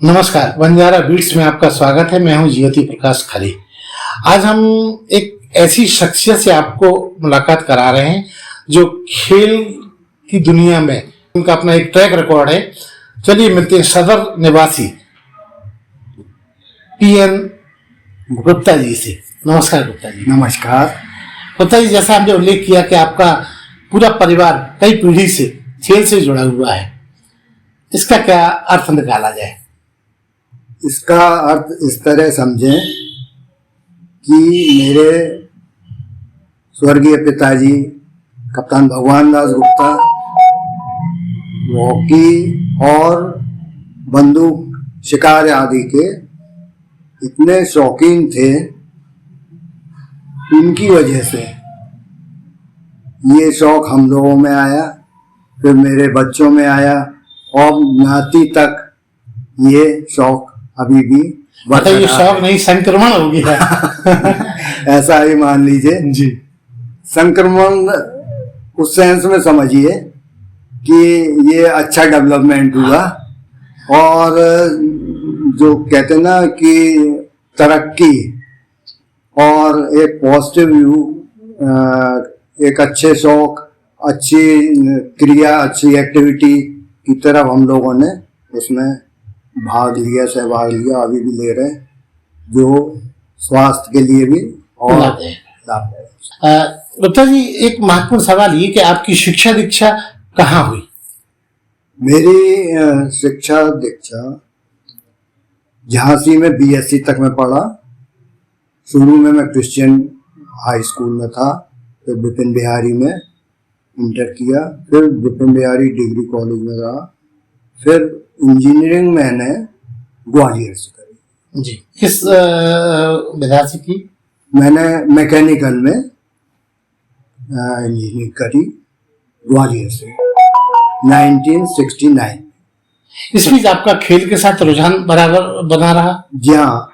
नमस्कार, बंजारा बीट्स में आपका स्वागत है। मैं हूं ज्योति प्रकाश खली। आज हम एक ऐसी शख्सियत से आपको मुलाकात करा रहे हैं जो खेल की दुनिया में उनका अपना एक ट्रैक रिकॉर्ड है। चलिए मिलते हैं सदर निवासी पीएन गुप्ता जी से। नमस्कार गुप्ता जी। नमस्कार गुप्ता जी, जैसा आपने उल्लेख किया कि आपका पूरा परिवार कई पीढ़ी से खेल से जुड़ा हुआ है, इसका क्या अर्थ निकाला जाए? इसका अर्थ इस तरह समझें कि मेरे स्वर्गीय पिताजी कप्तान भगवान दास गुप्ता हॉकी और बंदूक शिकार आदि के इतने शौकीन थे, उनकी वजह से ये शौक हम लोगों में आया, फिर मेरे बच्चों में आया और नाती तक ये शौक अभी भी ये शौक नहीं, संक्रमण हो गया। ऐसा ही मान लीजिए जी। संक्रमण उस सेंस में समझिए कि ये अच्छा डेवलपमेंट हुआ और जो कहते हैं ना कि तरक्की और एक पॉजिटिव व्यू, एक अच्छे शौक, अच्छी क्रिया, अच्छी एक्टिविटी की तरफ हम लोगों ने उसमें भाग लिया, सहभाग लिया, अभी भी ले रहे हैं, जो स्वास्थ्य के लिए भी और लाभदायक। गुप्ता जी, एक महत्वपूर्ण सवाल ये कि आपकी शिक्षा दीक्षा कहाँ हुई? मेरी शिक्षा दीक्षा झांसी में बीएससी तक में पढ़ा। शुरू में मैं क्रिश्चियन हाई स्कूल में था, फिर विपिन बिहारी में इंटर किया, फिर विपिन बिहारी डिग्री कॉलेज में रहा, फिर इंजीनियरिंग मैंने ग्वालियर से करी। जी। किस विधा से की? मैंने मैकेनिकल में इंजीनियरिंग करी ग्वालियर से 1969। इस बीच आपका खेल के साथ रुझान बराबर बना रहा? जी हाँ,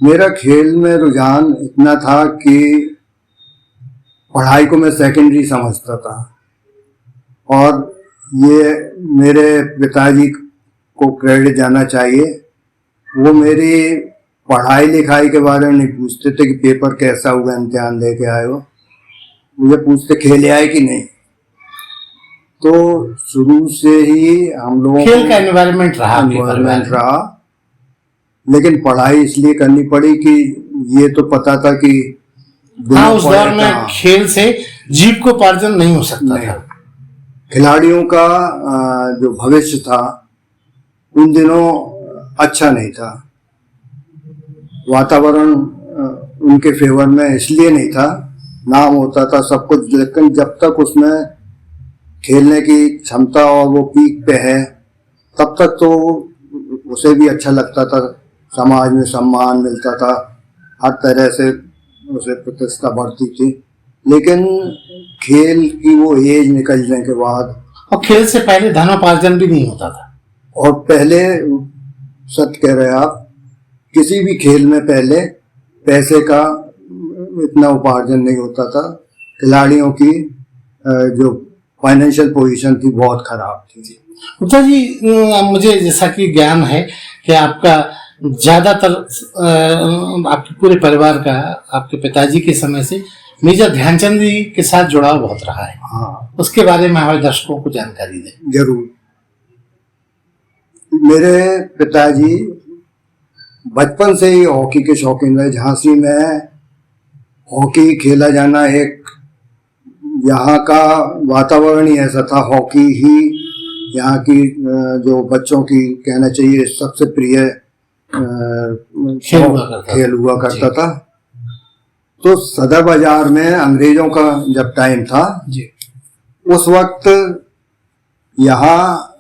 मेरा खेल में रुझान इतना था कि पढ़ाई को मैं सेकेंडरी समझता था और ये मेरे पिताजी को क्रेडिट जाना चाहिए। वो मेरी पढ़ाई लिखाई के बारे में नहीं पूछते थे कि पेपर कैसा हुआ, इम्तिहान दे के आए हो, मुझे पूछते खेले आए कि नहीं। तो शुरू से ही हम लोगों खेल का एनवायरनमेंट रहा, लेकिन पढ़ाई इसलिए करनी पड़ी कि ये तो पता था कि हाँ, उस दौर में खेल से जीविकोपार्जन नहीं हो सकता था। खिलाड़ियों का जो भविष्य था उन दिनों अच्छा नहीं था, वातावरण उनके फेवर में इसलिए नहीं था, नाम होता था सब कुछ, लेकिन जब तक उसमें खेलने की क्षमता और वो पीक पे है तब तक तो उसे भी अच्छा लगता था, समाज में सम्मान मिलता था, हर तरह से उसे प्रतिष्ठा बढ़ती थी। लेकिन खेल की वो एज निकलने के बाद, और खेल से पहले धनोपार्जन भी नहीं होता था। और पहले सत्य कह रहे आप, किसी भी खेल में पहले पैसे का इतना उपार्जन नहीं होता था। खिलाड़ियों की जो फाइनेंशियल पोजीशन थी बहुत खराब थी। गुप्ता जी, मुझे जैसा कि ज्ञान है कि आपका ज्यादातर आपके पूरे परिवार का आपके पिताजी के समय से मेजर ध्यानचंद जी के साथ जुड़ाव बहुत रहा है। हाँ, उसके बारे में हमारे दर्शकों को जानकारी दें। जरूर। मेरे पिताजी बचपन से ही हॉकी के शौकीन रहे। झांसी में हॉकी खेला जाना, एक यहाँ का वातावरण ही ऐसा था, हॉकी ही यहाँ की जो बच्चों की कहना चाहिए सबसे प्रिय खेल हुआ करता था। तो सदर बाजार में अंग्रेजों का जब टाइम था जी, उस वक्त यहाँ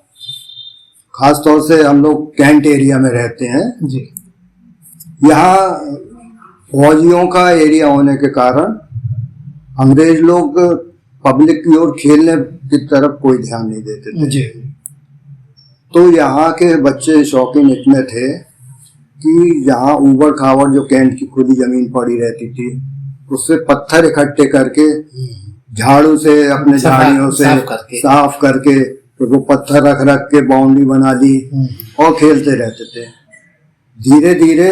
खास तौर से हम लोग कैंट एरिया में रहते हैं जी। यहाँ फौजियों का एरिया होने के कारण अंग्रेज लोग पब्लिक की ओर खेलने की तरफ कोई ध्यान नहीं देते थे जी। तो यहाँ के बच्चे शौकीन इतने थे कि यहाँ ऊबड़ खाबड़ जो कैंट की खुली जमीन पड़ी रहती थी उससे पत्थर इकट्ठे करके झाड़ू से, अपने झाड़ियों से साफ करके तो वो पत्थर रख रख के बाउंड्री बना ली और खेलते रहते थे। धीरे धीरे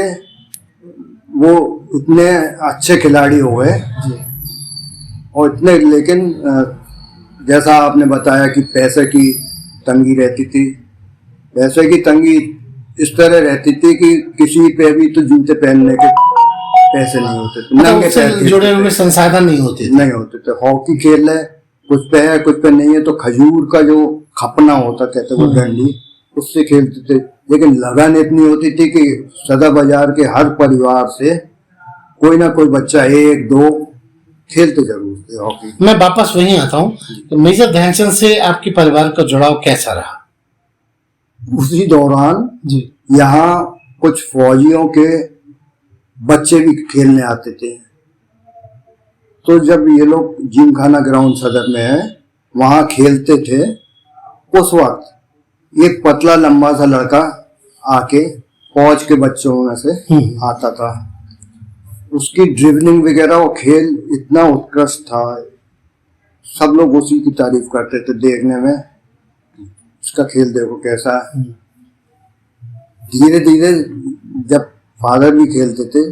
वो इतने अच्छे खिलाड़ी हो गए और इतने, लेकिन जैसा आपने बताया कि पैसे की तंगी रहती थी, पैसे की तंगी इस तरह रहती थी कि किसी पे भी तो जूते पहनने के पैसे नहीं होते थे, नंगे पैर जुड़े हुए संसाधन नहीं होते थे। हॉकी खेल है, कुछ पे है कुछ पे नहीं है, तो खजूर का जो खपना होता कहते वो डंडी, उससे खेलते थे। लेकिन लगन इतनी होती थी कि सदर बाजार के हर परिवार से कोई ना कोई बच्चा एक दो खेलते जरूर थे हॉकी। मैं वापस वहीं आता हूँ, मेजर ध्यानचंद से आपके परिवार का जुड़ाव कैसा रहा? उसी दौरान जी, यहाँ कुछ फौजियों के बच्चे भी खेलने आते थे। तो जब ये लोग जिमखाना ग्राउंड सदर में है वहाँ खेलते थे, उस वक्त एक पतला लंबा सा लड़का आके फौज के बच्चों में से आता था। उसकी ड्रिबलिंग वगैरह और खेल इतना उत्कृष्ट था, सब लोग उसी की तारीफ करते थे देखने में, उसका खेल देखो कैसा है। धीरे धीरे जब फादर भी खेलते थे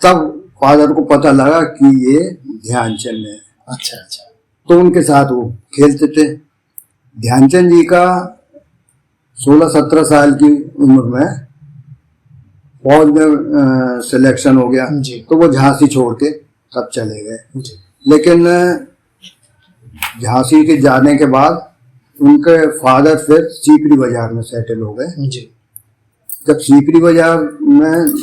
तब फादर को पता लगा कि ये ध्यानचंद है। अच्छा अच्छा। तो उनके साथ वो खेलते थे। ध्यानचंद जी का 16-17 साल की उम्र में फौज में सिलेक्शन हो गया जी। तो वो झांसी छोड़ के तब चले गए। जी। लेकिन झांसी के जाने के बाद उनके फादर फिर सीकरी बाजार में सेटल हो गए। जी। जब सीकरी बाजार में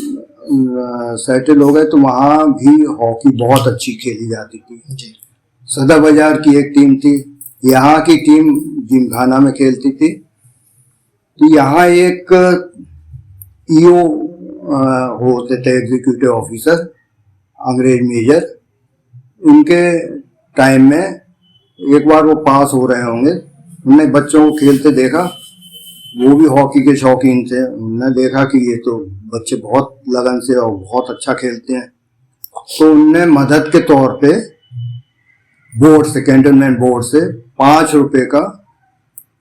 सेटल हो गए तो वहाँ भी हॉकी बहुत अच्छी खेली जाती थी। जी। सदर बाजार की एक टीम थी, यहाँ की टीम जिमखाना में खेलती थी। तो यहाँ एक ईओ होते थे, एग्जीक्यूटिव ऑफिसर, अंग्रेज मेजर। उनके टाइम में एक बार वो पास हो रहे होंगे, उन्होंने बच्चों को खेलते देखा, वो भी हॉकी के शौकीन थे। उन्होंने देखा कि ये तो बच्चे बहुत लगन से और बहुत अच्छा खेलते हैं, तो उनने मदद के तौर पे बोर्ड से, कैंटोनमेंट बोर्ड से 5 रुपए का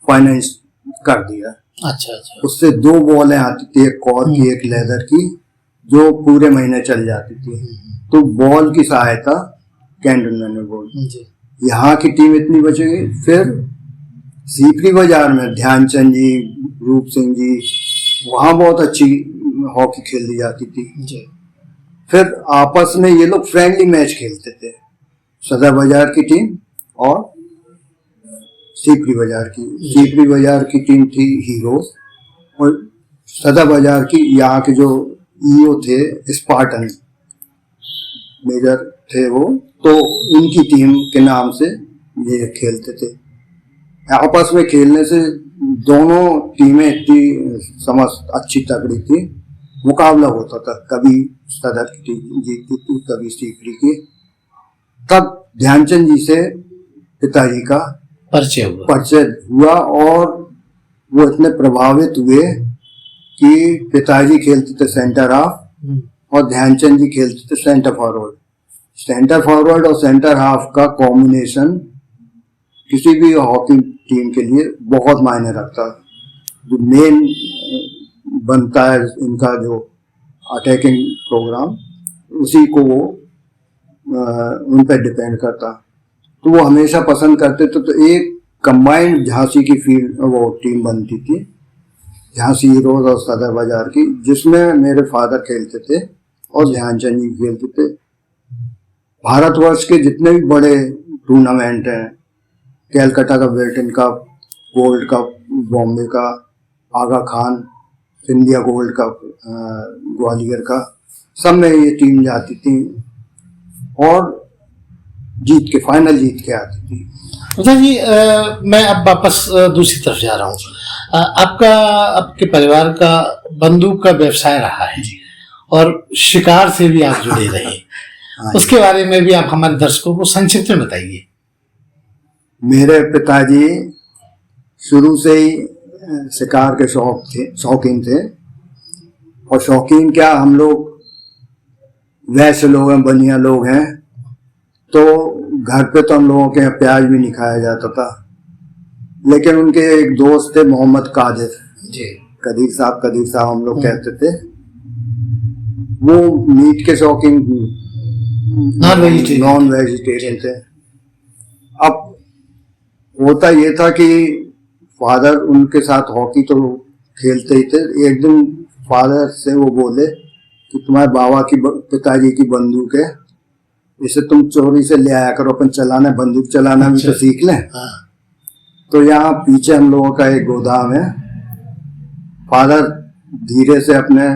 फाइनेंस कर दिया। अच्छा अच्छा। उससे 2 बॉलें आती थी, एक कॉर की एक लेदर की, जो पूरे महीने चल जाती थी। तो बॉल की सहायता कैंटोनमेंट बोर्ड। यहाँ की टीम इतनी बच गई। फिर सीकरी बाजार में ध्यानचंद जी, रूप सिंह जी, वहाँ बहुत अच्छी हॉकी खेली जाती थी। जी। फिर आपस में ये लोग फ्रेंडली मैच खेलते थे, सदर बाजार की टीम और सीकरी बाजार की। सीकरी बाजार की टीम थी हीरोज और सदर बाजार की यहाँ के जो ईओ थे स्पार्टन मेजर थे वो, तो उनकी टीम के नाम से ये खेलते थे। आपस में खेलने से दोनों टीमें इतनी समझ अच्छी तगड़ी थी, मुकाबला होता था, कभी सदर की टीम जीतती थी कभी सीकरी की। तब ध्यानचंद जी से पिताजी का परिचय हुआ और वो इतने प्रभावित हुए कि पिताजी खेलते थे सेंटर हाफ और ध्यानचंद जी खेलते थे सेंटर फॉरवर्ड। सेंटर फॉरवर्ड और सेंटर हाफ का कॉम्बिनेशन किसी भी हॉकी टीम के लिए बहुत मायने रखता है। जो मेन बनता है इनका जो अटैकिंग प्रोग्राम, उसी को वो उन पर डिपेंड करता। तो वो हमेशा पसंद करते थे। तो एक कंबाइंड झांसी की फील्ड वो टीम बनती थी, झांसी हीरोज और सदर बाजार की, जिसमें मेरे फादर खेलते थे और ध्यानचंद जी खेलते थे। भारतवर्ष के जितने भी बड़े टूर्नामेंट हैं, कैलकाटा का वेल्टन कप, गोल्ड कप बॉम्बे का, आगा खान, सिंधिया गोल्ड कप ग्वालियर का, सब में ये टीम जाती थी और जीत के फाइनल जीत के आती थी। उदय जी, मैं अब वापस दूसरी तरफ जा रहा हूँ। आपके परिवार का बंदूक का व्यवसाय रहा है और शिकार से भी आप जुड़े रहे। उसके बारे में भी आप हमारे दर्शकों को संक्षिप्त में बताइए। मेरे पिताजी शुरू से ही शिकार के शौकीन थे। और शौकीन क्या, हम लोग वैसे लोग हैं, बनिया लोग हैं, तो घर पे तो हम लोगों के यहाँ प्याज भी नहीं खाया जाता था। लेकिन उनके एक दोस्त थे मोहम्मद कादिर, जी। कदीर साहब हम लोग कहते थे। वो मीट के शौकीन, नॉन वेजिटेरियन थे। अब होता ये था कि फादर उनके साथ हॉकी तो खेलते ही थे। एक दिन फादर से वो बोले कि तुम्हारे पिताजी की बंदूक है, इसे तुम चोरी से ले आया करो, अपन चलाना, बंदूक चलाना भी तो सीख लें। हाँ। तो यहाँ पीछे हम लोगों का एक गोदाम है। फादर धीरे से अपने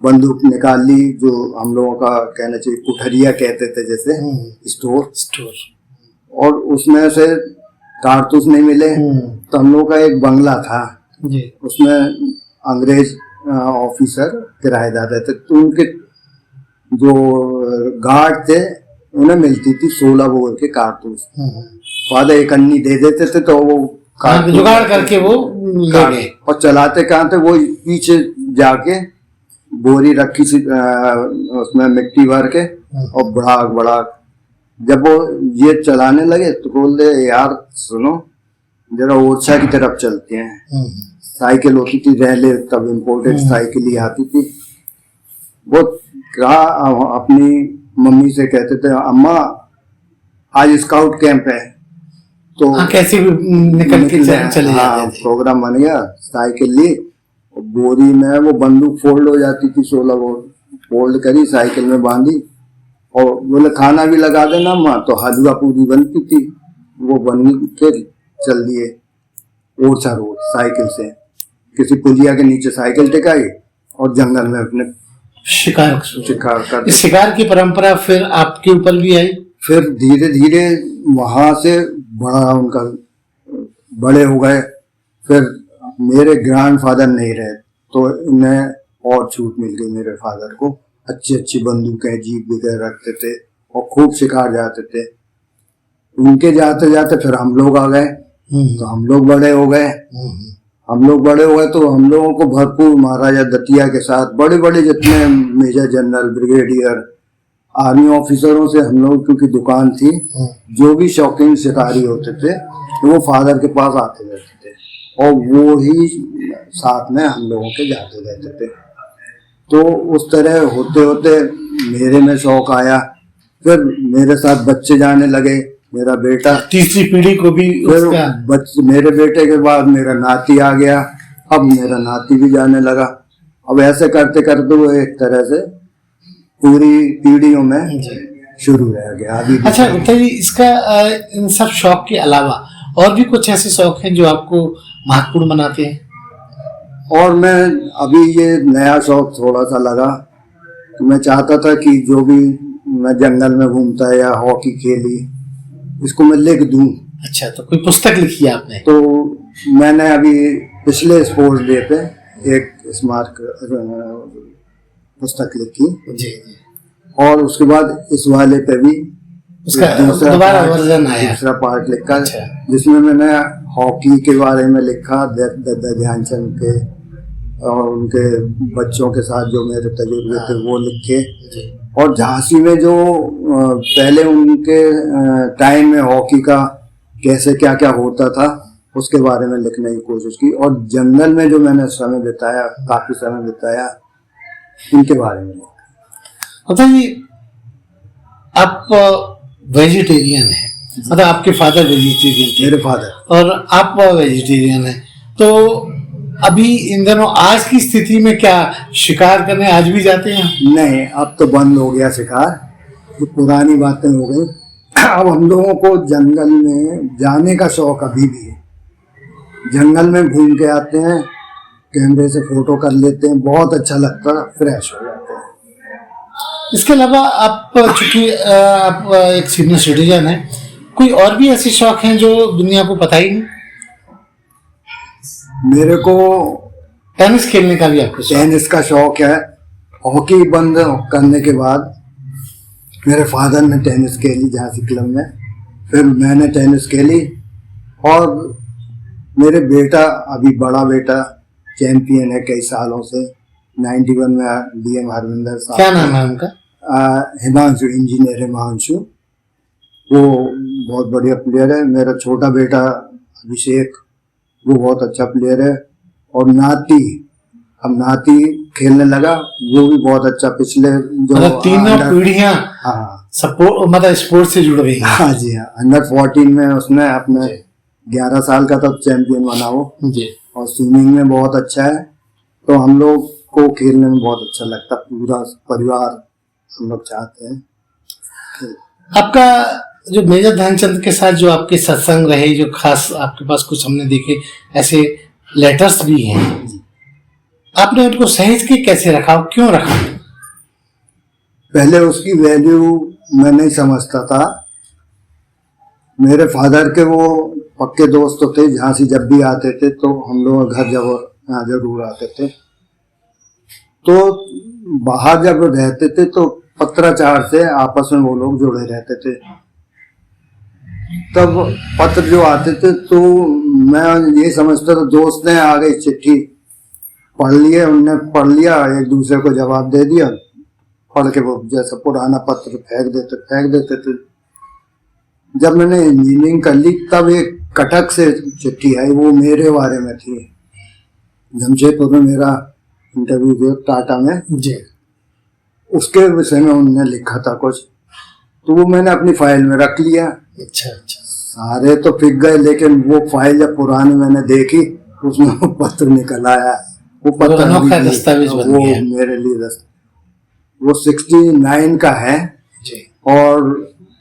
बंदूक निकाल ली, जो हम लोगों का कहना चाहिए कुठरिया कहते थे, जैसे स्टोर, और उसमें से कारतूस नहीं मिले। तो हम लोग का एक बंगला था जी। उसमें अंग्रेज ऑफिसर किराएदार रहते, तो उनके जो गार्ड थे उन्हें मिलती थी 16 बोर के कारतूस। फादर एक अन्नी दे देते थे तो वो जुगाड़ करके वो ले गए। और चलाते कहाँ थे, वो पीछे जाके बोरी रखी सी उसमें मिट्टी भर के, और बड़ा जब वो ये चलाने लगे तो बोले यार सुनो जरा ओरछा की तरफ चलते हैं। साइकिल होती थी रैले, तब इम्पोर्टेड साइकिल ही आती थी। वो कहा, अपनी मम्मी से कहते थे अम्मा आज स्काउट कैंप है, तो कैसे भी निकल के चले जाते थे। प्रोग्राम बन गया, साइकिल ली, बोरी में वो बंदूक फोल्ड हो जाती थी, 16 बोर फोल्ड करी, साइकिल में बांधी, और बोले खाना भी लगा देना माँ, तो हलवा पूरी बनती थी। वो बन के चल दिए ओरछा रोड साइकिल से, किसी पुलिया के नीचे साइकिल टिकाई और जंगल में अपने शिकार कर। इस शिकार की परंपरा फिर आपके ऊपर भी आई? फिर धीरे धीरे वहां से उनका बड़े हो गए। फिर मेरे ग्रैंडफादर नहीं रहे तो इन्हें और छूट मिल गई। मेरे फादर को अच्छी बंदूकें, जीप वगैरह रखते थे और खूब शिकार जाते थे। उनके जाते जाते फिर हम लोग आ गए, तो हम लोग बड़े हो गए। तो हम लोगों को भरपूर महाराजा दतिया के साथ बड़े जितने मेजर जनरल, ब्रिगेडियर, आर्मी ऑफिसरों से हम लोग, क्योंकि दुकान थी, जो भी शौकीन शिकारी होते थे तो वो फादर के पास आते रहते थे, और वो ही साथ में हम लोगों के जाते रहते थे। तो उस तरह होते होते मेरे में शौक आया। फिर मेरे साथ बच्चे जाने लगे, मेरा बेटा, तीसरी पीढ़ी को भी मेरे बेटे के बाद मेरा नाती आ गया, अब मेरा नाती भी जाने लगा। अब ऐसे करते करते वो एक तरह से पूरी पीढ़ियों में शुरू रह गया अभी। अच्छा गुप्ता जी, इसका इन सब शौक के अलावा और भी कुछ ऐसे शौक हैं जो आपको महत्वपूर्ण बनाते हैं? और मैं अभी ये नया शौक थोड़ा सा लगा कि मैं चाहता था कि जो भी मैं जंगल में घूमता है या हॉकी खेली, इसको मैं लिख दूं। अच्छा, तो कोई पुस्तक लिखी है आपने? तो मैंने अभी पिछले स्पोर्ट्स डे पे एक स्मारक पुस्तक लिखी जी। और उसके बाद इस वाले पे भी उसका दोबारा वर्जन आया, दूसरा पार्ट लिखा। अच्छा। जिसमें मैंने हॉकी के बारे में लिखा, ध्यानचंद के और उनके बच्चों के साथ जो मेरे तजुर्बे थे वो लिखे। और झांसी में जो पहले उनके टाइम में हॉकी का कैसे क्या क्या होता था उसके बारे में लिखने की कोशिश की। और जंगल में जो मैंने समय बिताया, काफी समय बिताया, इनके बारे में लिखा। पता जी, आप वेजिटेरियन है, मतलब आपके फादर वेजिटेरियन थे? मेरे फादर। और आप वेजिटेरियन है, तो अभी इन दिनों आज की स्थिति में क्या शिकार करने आज भी जाते हैं? नहीं, अब तो बंद हो गया शिकार, तो पुरानी बातें हो गई। अब हम लोगों को जंगल में जाने का शौक अभी भी है। जंगल में घूम के आते हैं, कैमरे से फोटो कर लेते हैं, बहुत अच्छा लगता है, फ्रेश हो जाते हैं। इसके अलावा आप, चूंकि आप एक सीनियर सिटीजन है, कोई और भी ऐसे शौक हैं जो दुनिया को पता ही नहीं? मेरे को टेनिस खेलने का भी आपको टेनिस का शौक है। हॉकी बंद करने के बाद मेरे फादर ने टेनिस खेली झांसी क्लब में, फिर मैंने टेनिस खेली। और मेरे बेटा, अभी बड़ा बेटा चैंपियन है कई सालों से, 91 में DM हरविंदर साहब। क्या नाम है उनका? हिमांशु, इंजीनियर हिमांशु, वो बहुत बढ़िया प्लेयर है। मेरा छोटा बेटा अभिषेक, वो बहुत अच्छा प्लेयर है। और अब नाती खेलने लगा, वो भी बहुत अच्छा। पिछले जो मतलब तीनों पीढ़ियां हाँ सपोर्ट मतलब स्पोर्ट से जुड़ गई हैं। हाँ जी हाँ, अंडर 14 में उसने अपने 11 साल का तब चैंपियन बना वो जी। और स्विमिंग में बहुत अच्छा है। तो हम लोग को खेलने में बहुत अच्छा लगता, पूरा परिवार हम लोग चाहते हैं। आपका जो मेजर ध्यानचंद के साथ जो आपके सत्संग रहे, जो खास आपके पास कुछ हमने देखे ऐसे लेटर्स भी हैं, आपने उनको सहेज के कैसे रखा, क्यों रखा? पहले उसकी वैल्यू मैं नहीं समझता था। मेरे फादर के वो पक्के दोस्त तो थे, झांसी जब भी आते थे तो हम लोग घर यहाँ जरूर आते थे। तो बाहर जब रहते थे तो पत्राचार से आपस में वो लोग जुड़े रहते थे। तब पत्र जो आते थे तो मैं ये समझता था दोस्त ने आ गई चिट्ठी पढ़ लिए, उनने पढ़ लिया, एक दूसरे को जवाब दे दिया, पढ़ के वो जैसे पुराना पत्र फेंक देते थे। जब मैंने इंजीनियरिंग कर ली तब एक कटक से चिट्ठी आई, वो मेरे बारे में थी। जमशेदपुर में मेरा इंटरव्यू दिया टाटा में जी। उसके विषय में उन्होंने लिखा था कुछ, तो वो मैंने अपनी फाइल में रख लिया। अच्छा अच्छा। सारे तो फिक गए, लेकिन वो फाइल जब पुरानी मैंने देखी उसमें वो पत्र निकल आया। वो पत्र अनोखा दस्तावेज बन वो गया। मेरे लिए वो 69 का है जी। और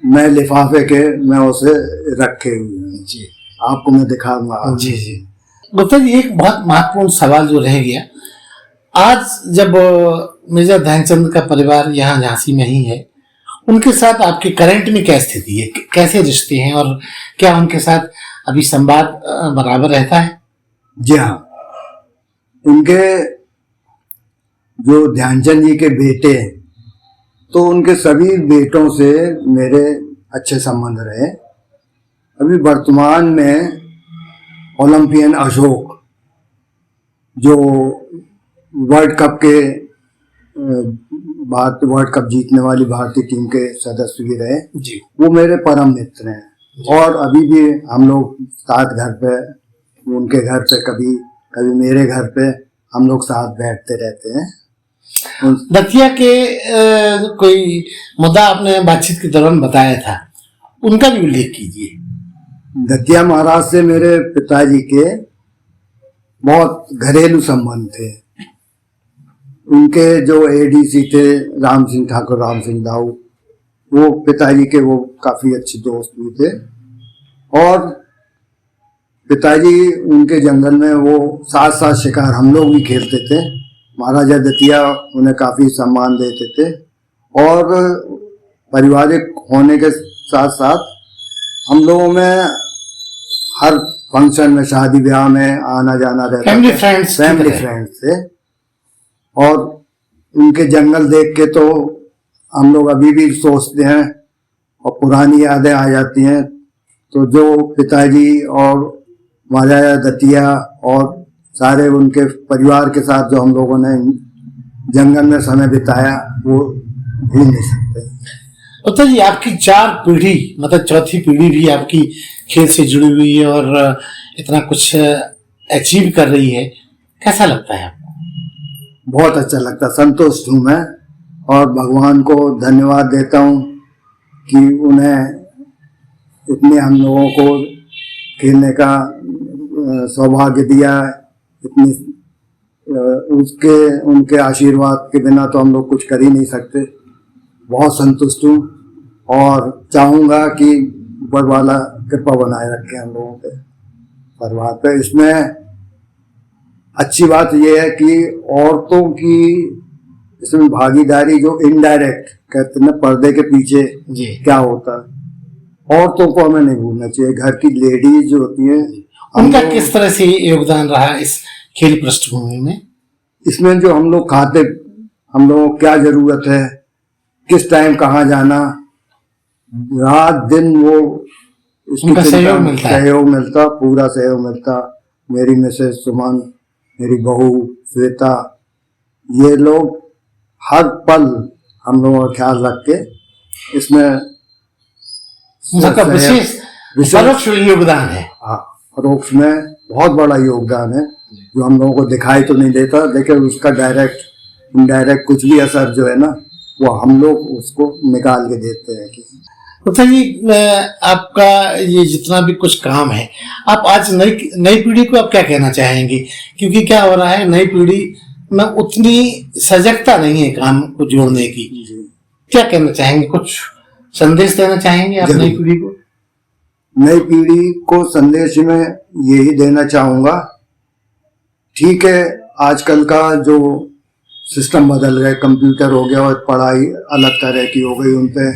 मैं लिफाफे के मैं उसे रखे हुए हैं जी। आपको मैं दिखाऊंगा। जी जी। गुप्ता जी, एक बहुत महत्वपूर्ण सवाल जो रह गया, आज जब मेजर ध्यानचंद का परिवार यहाँ झांसी में ही है, उनके साथ आपके करंट में क्या स्थिति है, कैसे रिश्ते हैं और क्या उनके साथ अभी संवाद बराबर रहता है? जी हाँ, उनके जो ध्यानचंद जी के बेटे, तो उनके सभी बेटों से मेरे अच्छे संबंध रहे। अभी वर्तमान में ओलंपियन अशोक जो वर्ल्ड कप के वर्ल्ड कप जीतने वाली भारतीय टीम के सदस्य भी रहे जी, वो मेरे परम मित्र हैं। और अभी भी हम लोग साथ घर पे, उनके घर पे, कभी कभी मेरे घर पे हम लोग साथ बैठते रहते हैं। दतिया के कोई मुद्दा आपने बातचीत के दौरान बताया था, उनका भी उल्लेख कीजिए। दतिया महाराज से मेरे पिताजी के बहुत घरेलू संबंध थे। उनके जो एडीसी थे राम सिंह ठाकुर, राम सिंह दाऊ, वो पिताजी के वो काफी अच्छे दोस्त भी थे। और पिताजी उनके जंगल में वो साथ साथ शिकार हम लोग भी खेलते थे। महाराजा दतिया उन्हें काफी सम्मान देते थे और पारिवारिक होने के साथ साथ हम लोगों में हर फंक्शन में, शादी ब्याह में आना जाना रहता था, फैमिली फ्रेंड्स थे। और उनके जंगल देख के तो हम लोग अभी भी सोचते हैं और पुरानी यादें आ जाती हैं। तो जो पिताजी और महाराजा दतिया और सारे उनके परिवार के साथ जो हम लोगों ने जंगल में समय बिताया वो भूल नहीं सकते। उत्तर जी, आपकी 4 पीढ़ी, मतलब चौथी पीढ़ी भी आपकी खेल से जुड़ी हुई है और इतना कुछ अचीव कर रही है, कैसा लगता है आपको? बहुत अच्छा लगता, संतुष्ट हूँ मैं और भगवान को धन्यवाद देता हूँ कि उन्हें इतने हम लोगों को खेलने का सौभाग्य दिया। इतनी उनके आशीर्वाद के बिना तो हम लोग कुछ कर ही नहीं सकते। बहुत संतुष्ट हूँ और चाहूँगा कि ऊपर वाला कृपा बनाए रखे हम लोगों के परिवार पे। इसमें अच्छी बात यह है कि औरतों की इसमें भागीदारी, जो इनडायरेक्ट कहते हैं ना, पर्दे के पीछे जी, क्या होता है, औरतों को हमें नहीं भूलना चाहिए। घर की लेडीज जो होती है, उनका किस तरह से योगदान रहा इस खेल पृष्ठभूमि में? इसमें जो हम लोग खाते, हम लोगों को क्या जरूरत है, किस टाइम कहाँ जाना, रात दिन वो उनका सहयोग मिलता, पूरा सहयोग मिलता। मेरी मिसेज सुमन, मेरी बहू श्वेता, ये लोग हर पल हम लोगों का ख्याल रख के इसमें विशेष योगदान है। हाँ, फरोख्त में बहुत बड़ा योगदान है, जो हम लोगों को दिखाई तो नहीं देता, लेकिन उसका डायरेक्ट इनडायरेक्ट कुछ भी असर जो है ना, वो हम लोग उसको निकाल के देते हैं। कि गुप्ता जी, आपका ये जितना भी कुछ काम है, आप आज नई पीढ़ी को आप क्या कहना चाहेंगे? क्योंकि क्या हो रहा है, नई पीढ़ी में उतनी सजगता नहीं है काम को जोड़ने की। क्या कहना चाहेंगे, कुछ संदेश देना चाहेंगे आप नई पीढ़ी को? नई पीढ़ी को संदेश में यही देना चाहूंगा, ठीक है आजकल का जो सिस्टम बदल गया, कंप्यूटर हो गया और पढ़ाई अलग तरह की हो गई, उन पे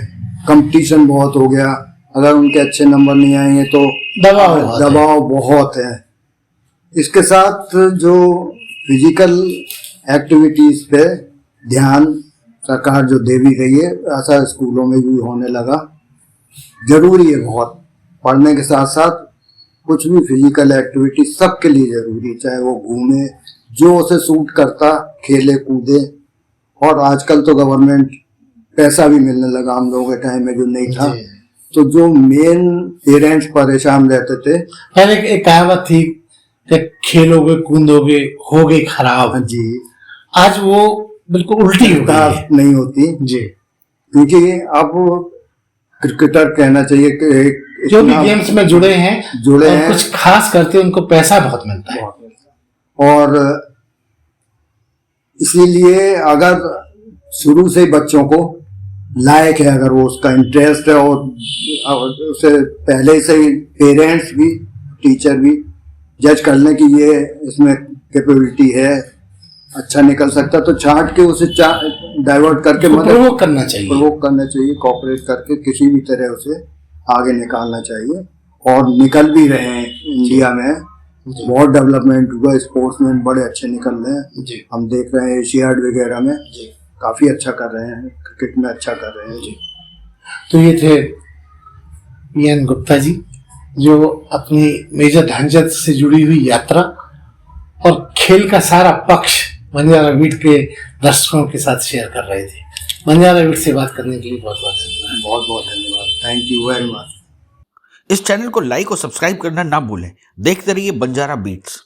कंपटीशन बहुत हो गया, अगर उनके अच्छे नंबर नहीं आएंगे तो दबाव बहुत है। इसके साथ जो फिजिकल एक्टिविटीज पे ध्यान सरकार जो दे भी रही है, ऐसा स्कूलों में भी होने लगा, जरूरी है बहुत। पढ़ने के साथ साथ कुछ भी फिजिकल एक्टिविटी सबके लिए जरूरी, चाहे वो घूमे, जो उसे सूट करता, खेले कूदे। और आजकल तो गवर्नमेंट पैसा भी मिलने लगा, हम लोगों के टाइम में जो नहीं था। तो जो मेन पेरेंट्स परेशान रहते थे, पहले एक कहावत थी कि खेलोगे कूदोगे होगे खराब। जी, आज वो बिल्कुल उल्टी हो गई नहीं होती जी, क्योंकि अब क्रिकेटर कहना चाहिए कि जो भी गेम्स में जुड़े हैं कुछ खास करके उनको पैसा बहुत मिलता है। और इसीलिए अगर शुरू से ही बच्चों को लायक है, अगर वो उसका इंटरेस्ट है, और उसे पहले से ही पेरेंट्स भी टीचर भी जज कर लें कि ये इसमें कैपेबिलिटी है, अच्छा निकल सकता, तो छांट के उसे डाइवर्ट करके प्रोवोक करना चाहिए, कोऑपरेट करके किसी भी तरह उसे आगे निकालना चाहिए। और निकल भी रहे हैं, इंडिया में बहुत डेवलपमेंट हुआ, स्पोर्ट्समैन बड़े अच्छे निकल रहे हैं। हम देख रहे हैं एशियाड वगैरह में काफी अच्छा कर रहे हैं, क्रिकेट में अच्छा कर रहे हैं। तो ये थे पीएन गुप्ता जी, जो अपनी मेजर ध्यानचंद से जुड़ी हुई यात्रा और खेल का सारा पक्ष बंजारा बीट के दर्शकों के साथ शेयर कर रहे थे। बंजारा बीट से बात करने के लिए बहुत बहुत धन्यवाद। बहुत बहुत धन्यवाद, थैंक यू वेरी मच। इस चैनल को लाइक और सब्सक्राइब करना ना भूलें। देखते रहिए बंजारा बीट्स।